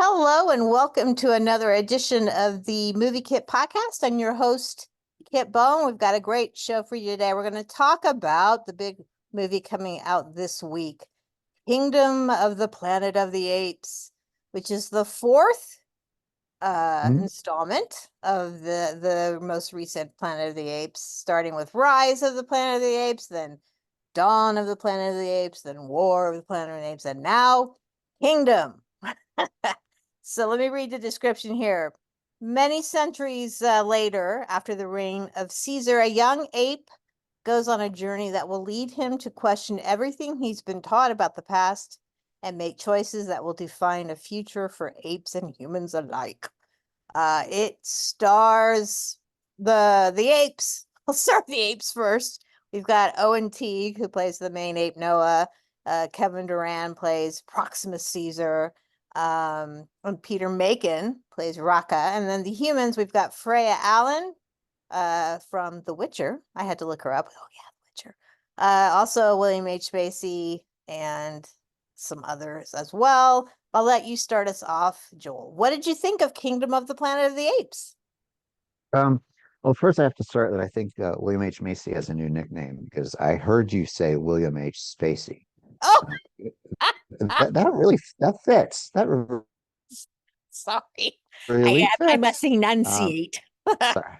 Hello and welcome to another edition of the Movie Kit Podcast. I'm your host, Kit Bowen. We've got a great show for you today. We're going to talk about the big movie coming out this week, Kingdom of the Planet of the Apes, which is the fourth installment of the most recent Planet of the Apes, starting with Rise of the Planet of the Apes, then Dawn of the Planet of the Apes, then War of the Planet of the Apes, and now Kingdom. So let me read the description here. Many centuries later, after the reign of Caesar, a young ape goes on a journey that will lead him to question everything he's been taught about the past and make choices that will define a future for apes and humans alike. It stars the apes. I'll start with the apes first. We've got Owen Teague, who plays the main ape Noah. Kevin Durand plays Proximus Caesar. And Peter Macon plays Raka. And then the humans, we've got Freya Allen from The Witcher. I had to look her up. Oh yeah, The Witcher. Also William H. Macy and some others as well. I'll let you start us off, Joel. What did you think of Kingdom of the Planet of the Apes? Well, first I have to start that I think William H. Macy has a new nickname because I heard you say William H. Spacey. Oh, That fits. That sorry. really I fits. must enunciate. Sorry.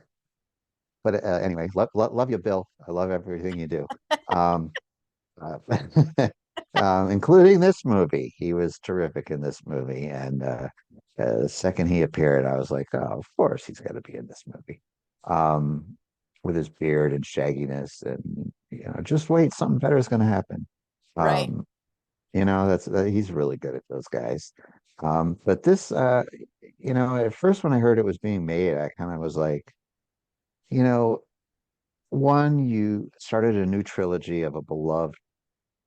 But anyway, love you, Bill. I love everything you do. Um, uh, Including this movie. He was terrific in this movie, and the second he appeared, I was like, oh, of course he's got to be in this movie. Um, with his beard and shagginess, and just wait, something better is going to happen. Right. Um, that's he's really good at those guys. But this, at first when I heard it was being made, I kind of was like, you know, one, you started a new trilogy of a beloved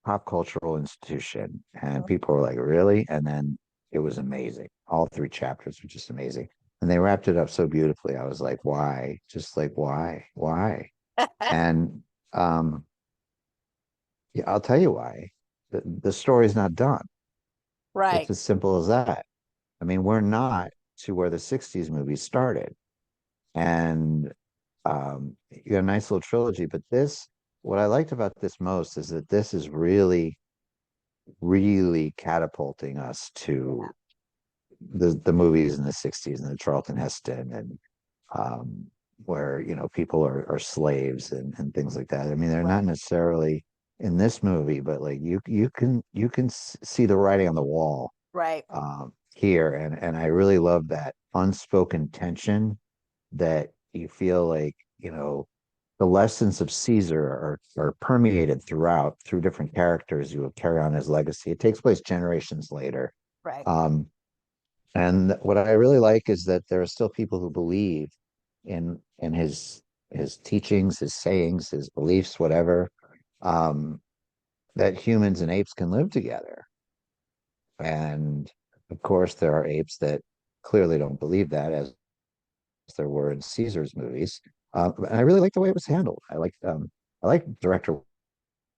pop cultural institution, and people were like, really? And then it was amazing. All three chapters were just amazing. And they wrapped it up so beautifully. I was like, why? Just like, why? And yeah, I'll tell you why. The story's not done. It's Right. as simple as that. I mean, we're not to where the 60s movies started. And you got a nice little trilogy, but what I liked about this most is that this is really catapulting us to the movies in the 60s and the Charlton Heston and um, where people are slaves and things like that. I mean, they're not Right. necessarily in this movie, but like you can see the writing on the wall Right. here, and I really love that unspoken tension that you feel like the lessons of Caesar are permeated through different characters who will carry on his legacy. It takes place generations later. Right. Um, and what I really like is that there are still people who believe in his teachings, his sayings, his beliefs, whatever, um, that humans and apes can live together. And of course, there are apes that clearly don't believe that, as there were in Caesar's movies. And I really like the way it was handled. I like director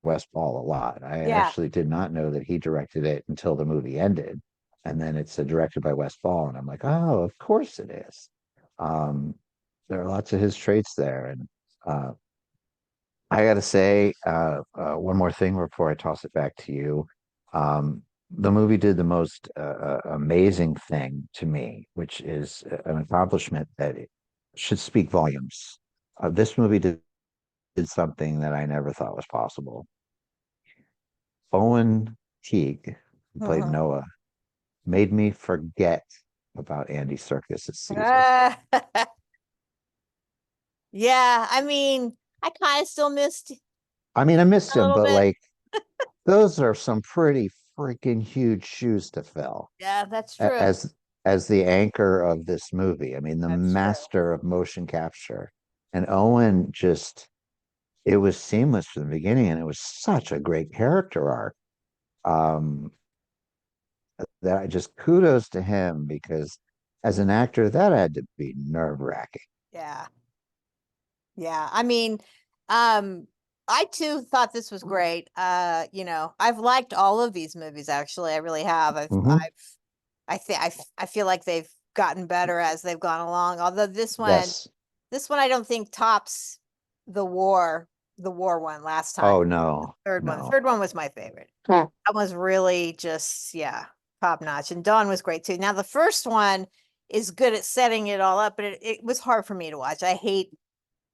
Wes Ball a lot. I Yeah. actually did not know that he directed it until the movie ended, and then it's directed by Wes Ball, and I'm like, oh, of course it is. Um, there are lots of his traits there, and uh, I got to say one more thing before I toss it back to you. The movie did the most amazing thing to me, which is an accomplishment that it should speak volumes. This movie did something that I never thought was possible. Owen Teague, who played Mhm. Noah, made me forget about Andy Serkis as Caesar. Uh, yeah, I mean, I kind of still missed I mean, I missed a him, little but bit. like those are some pretty freaking huge shoes to fill Yeah, that's true. as the anchor of this movie. I mean, the That's true. master of motion capture. And Owen just it was seamless from the beginning, and it was such a great character arc. Um, that I just kudos to him because as an actor, that had to be nerve-wracking. Yeah. Yeah. I mean, um, I too thought this was great. I've liked all of these movies actually. I really have. Hmm. I feel like they've gotten better as they've gone along. Although Yes. this one I don't think tops the war one last time. Oh no, The no. third one was my favorite. That was really just, yeah, top notch. And Dawn was great too. Now the first one is good at setting it all up, but it was hard for me to watch. I hate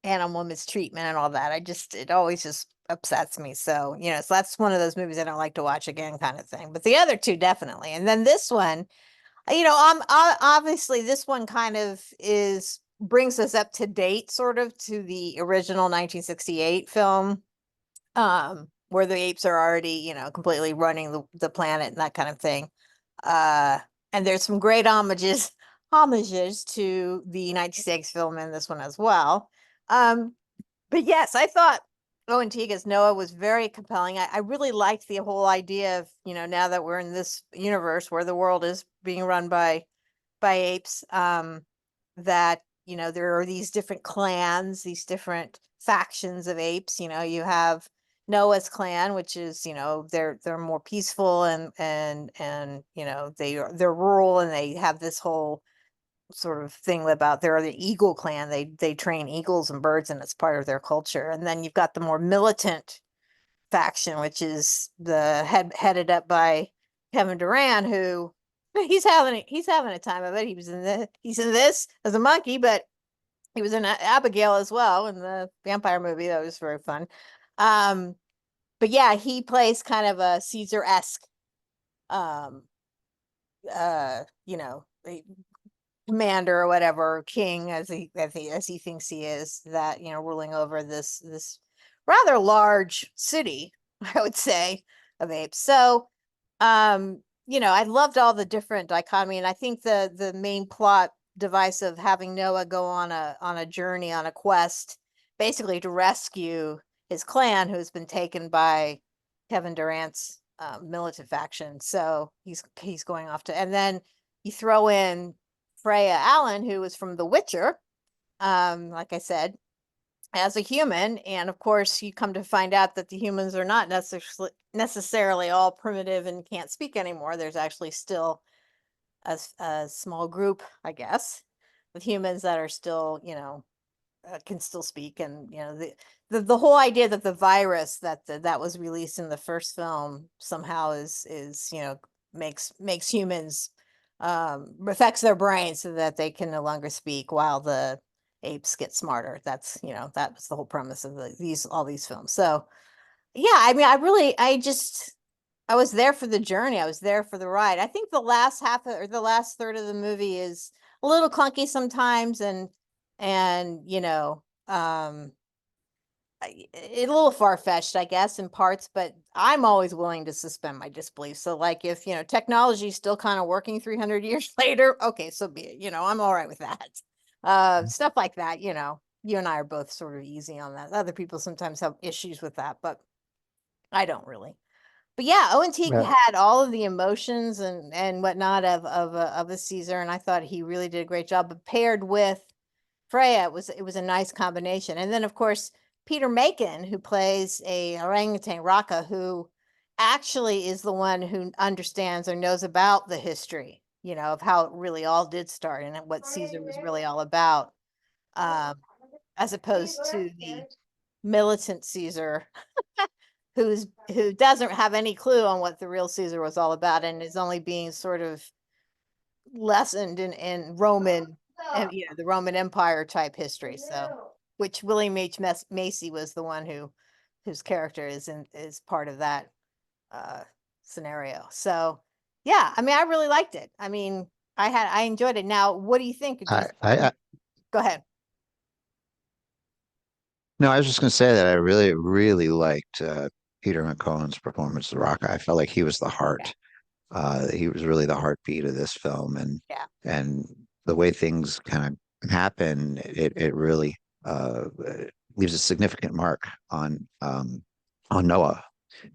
animal mistreatment and all that. It always just upsets me. So, so that's one of those movies I don't like to watch again, kind of thing. But the other two definitely. And then this one, obviously this one kind of brings us up to date sort of to the original 1968 film, where the apes are already, completely running the planet and that kind of thing. Uh, and there's some great homages to the 96 film in this one as well. But yes, I thought Owen Teague as Noah was very compelling. I really liked the whole idea of, now that we're in this universe where the world is being run by apes, that, there are these different clans, these different factions of apes. You have Noah's clan, which is, they're more peaceful and they're rural, and they have this whole sort of thing about they're the eagle clan. They train eagles and birds, and it's part of their culture. And then you've got the more militant faction, which is headed up by Kevin Durand, who he's having a time of it. He's in this as a monkey, but he was in Abigail as well in the vampire movie. That was very fun. Um, but yeah, he plays kind of a Caesar-esque, um, commander or whatever, king, as he thinks he is, that, ruling over this rather large city, I would say, of apes. So, I loved all the different dichotomy, and I think the main plot device of having Noah go on a journey, on a quest, basically to rescue his clan, who's been taken by Kevin Durant's militant faction. So he's going off to, and then you throw in Freya Allen, who was from The Witcher, like I said, as a human. And of course, you come to find out that the humans are not necessarily all primitive and can't speak anymore. There's actually still a small group, I guess, of humans that are still, can still speak. And, the whole idea that the virus that was released in the first film somehow is makes humans, affects their brains so that they can no longer speak while the apes get smarter. That's, that was the whole premise of all these films. So yeah, I mean, I was there for the journey. I was there for the ride. I think the last or the last third of the movie is a little clunky sometimes, and a little far-fetched, I guess, in parts, but I'm always willing to suspend my disbelief. So like if, technology is still kind of working 300 years later, okay, so be it. I'm all right with that. Stuff like that, you and I are both sort of easy on that. Other people sometimes have issues with that, but I don't really. But yeah, Owen Teague Yeah. had all of the emotions and whatnot of a Caesar, and I thought he really did a great job. But paired with Freya, it was a nice combination. And then of course Peter Macon, who plays a orangutan Raka, who actually is the one who understands or knows about the history, of how it really all did start and what Caesar was really all about, um, as opposed to the militant Caesar who doesn't have any clue on what the real Caesar was all about and is only being sort of lessened in Roman and the Roman Empire type history. So, which William H. Macy was the one whose character is part of that uh scenario. So yeah, I mean, I really liked it. I mean, I enjoyed it. Now, what do you think? I Go ahead. No, I was just going to say that I really, really liked Peter McCullen's performance, The Rock. I felt like he was the Yeah, heart. He was really the heartbeat of this film, yeah, and the way things kind of happen, it really leaves a significant mark on Noah,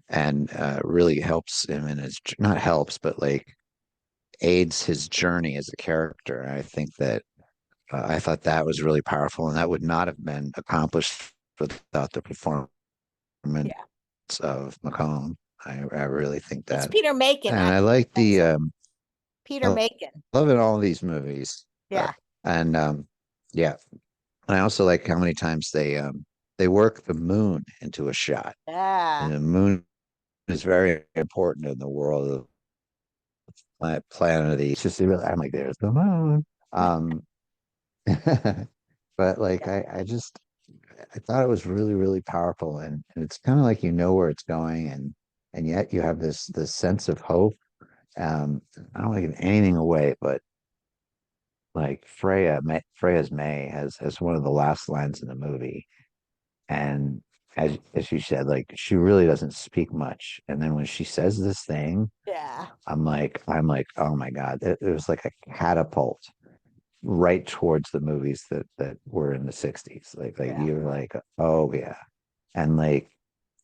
and really helps him in his, not helps, but like aids his journey as a character. And I think that I thought that was really powerful, and that would not have been accomplished without the performance yeah. of McCollum. I really think It's that, Peter Macon. and I like the Peter I Macon. love in all of these movies. Yeah. And yeah. And I also like how many times they work the moon into a shot. And Yeah. the moon is very important in the world of planet of the. It's just really, I'm like, there's the moon. Um, but like Yeah. I thought it was really, really powerful, and it's kind of like you know where it's going, and yet you have this sense of hope. I don't want to give anything away, but like Freya's May has one of the last lines in the movie, and as you said, like she really doesn't speak much, and then when she says this thing, Yeah. I'm like, oh my God, it was like a catapult right towards the movies that were in the 60s. Like Yeah. you're like, oh yeah. And like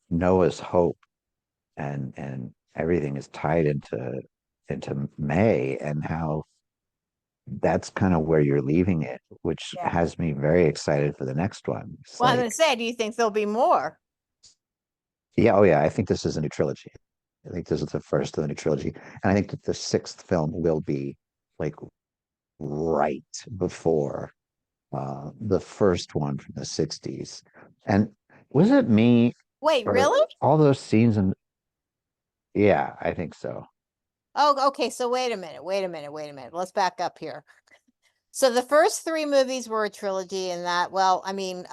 Noah's hope and everything is tied into May and how that's kind of where you're leaving it, which Yeah. has me very excited for the next one. It's Well, I'm gonna like, say, do you think there'll be more? yeah, oh yeah, I think this is a new trilogy. I think this is the first of the new trilogy. And I think that the sixth film will be like right before the first one from the 60s. And was it me Wait, or really? all those scenes? And yeah, I think so. Oh, okay. So wait a minute. Wait a minute. Let's back up here. So the first three movies were a trilogy, and that, well, I mean,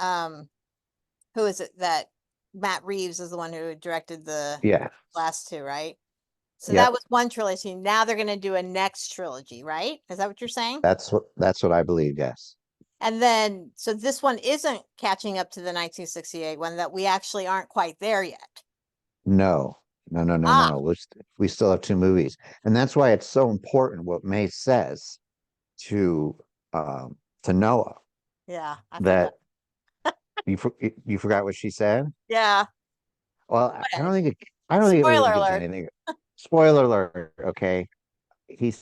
who is it that Matt Reeves is the one who directed the Yeah. last two, right? So that Yep. was one trilogy. Now they're going to do a next trilogy, right? Is that what you're saying? That's what I believe, yes. And then, so this one isn't catching up to the 1968 one, that we actually aren't quite there yet. No, no, no, no, Ah, no. We still have two movies. And that's why it's so important what May says to to Noah yeah, I forgot. that you forgot what she said? Yeah. Well, I don't think it really Spoiler gives alert. anything. Spoiler alert, okay? He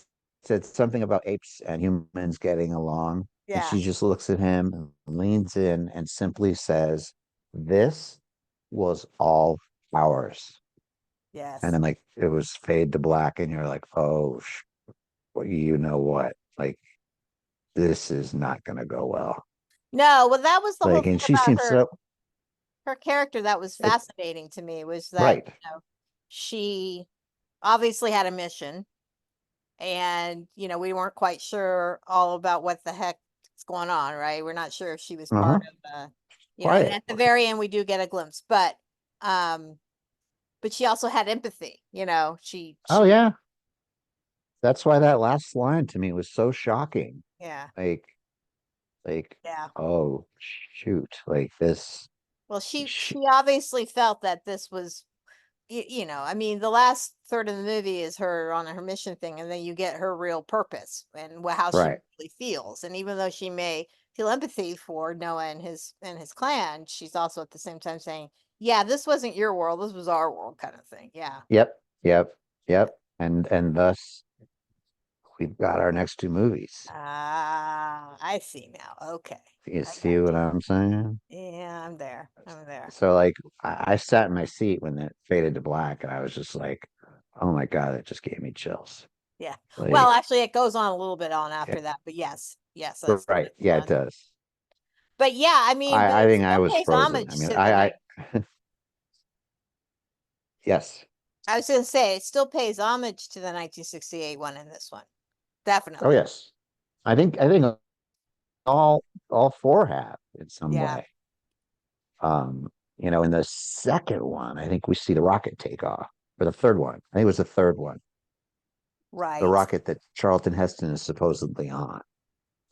said something about apes and humans getting along, and Yeah. she just looks at him and leans in and simply says, "This was all ours." And Yes. then like it was fade to black, and you're like, "Oh, well, you know what? Like this is not gonna go well." No, well, that was the whole Like, thing and she about seems her so her character that was it, fascinating to me, was that, right. she obviously had a mission, and we weren't quite sure all about what the heck is going on, right? We're not sure if she was part Uh-huh. of and Quiet. at the very end we do get a glimpse, um but she also had empathy, Oh she yeah. That's why that last line to me was so shocking. yeah, Like like yeah. oh shoot, like this Well, she sh obviously felt that this was, I mean, the last third of the movie is her on her mission thing, and then you get her real purpose and how she right. really feels. And even though she may feel empathy for Noah and his clan, she's also at the same time saying, "Yeah, this wasn't your world; this was our world," kind of thing. Yeah, Yep, yep, yep. And thus we've got our next two movies. ah, I see now. Okay, You I got see what I'm saying? you. Yeah, I'm there. I'm there. So like I sat in my seat when it faded to black and I was just like, oh my God, it just gave me chills. Yeah. Well, Like actually, it goes on a little bit on yeah, after that, but yes, yes, right. that's Yeah, it does. But yeah, I mean, but I it think I still was pays frozen. I homage mean, to the night. yes. I was gonna say it still pays homage to the 1968 one in this one. Oh Definitely. yes. I think all four have in some Yeah. way. Um, in the second one, I think we see the rocket take off. Or the third one. I think it was the third one. The Right. rocket that Charlton Heston is supposedly on.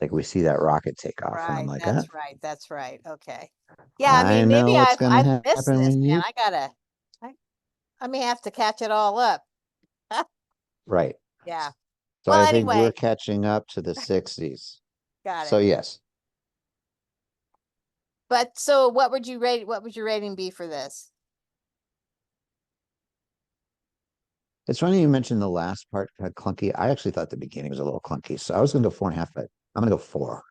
Like we see that rocket take off, and I'm Right. like, That's right. That's right. Okay. Yeah, I I mean, maybe know what's I've gonna missed happen this, when man. you I I may have to catch it all up. right. Yeah. So Well, I think we're anyway, catching up to the 60s. got So it. yes. But so what would your rating be for this? It's funny you mentioned the last part had clunky. I actually thought the beginning was a little clunky. So I was gonna go 4.5, but I'm gonna go 4.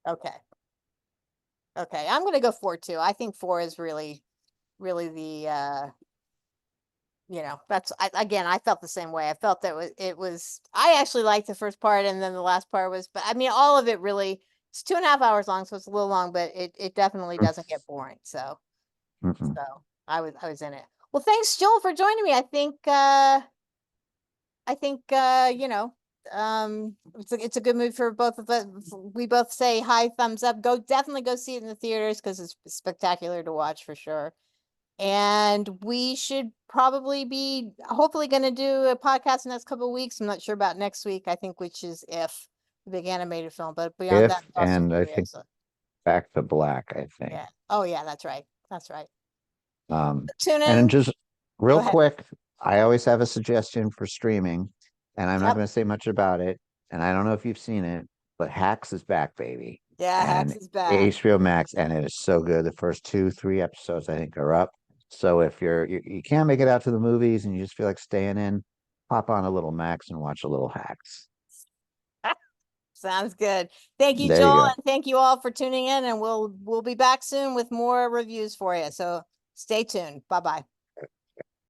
Okay. Okay. I'm gonna go 4 too. I think 4 is really, really the you know, again, I felt the same way. I felt that I actually liked the first part, and then the last part was, but I mean, all of it really, it's 2.5 hours long, so it's a little long, but it definitely doesn't get boring. So, Mm-mm. I was in it. Well, thanks, Joel, for joining me. I think, you know, it's a good movie for both of us. We both say high thumbs up. Definitely go see it in the theaters because it's spectacular to watch for sure. And we should probably be hopefully going to do a podcast in the next couple of weeks. I'm not sure about next week. I think, which is If, the big animated film, but beyond that, If, it's also and I Maria. think So Back to Black, I think. yeah. Oh yeah, that's right. That's right. Um, Tune and then in. just Go real ahead. quick, I always have a suggestion for streaming, and I'm not Yep. going to say much about it. And I don't know if you've seen it, but Hacks is back, baby. Yeah, Hacks And is back. HBO Max, and it is so good. The first 2, 3 episodes, I think, are up. So if you can't make it out to the movies and you just feel like staying in, pop on a little Max and watch a little Hacks. Sounds good. Thank you, There you Joel, go. and thank you all for tuning in, and we'll be back soon with more reviews for you. So stay tuned. Bye-bye.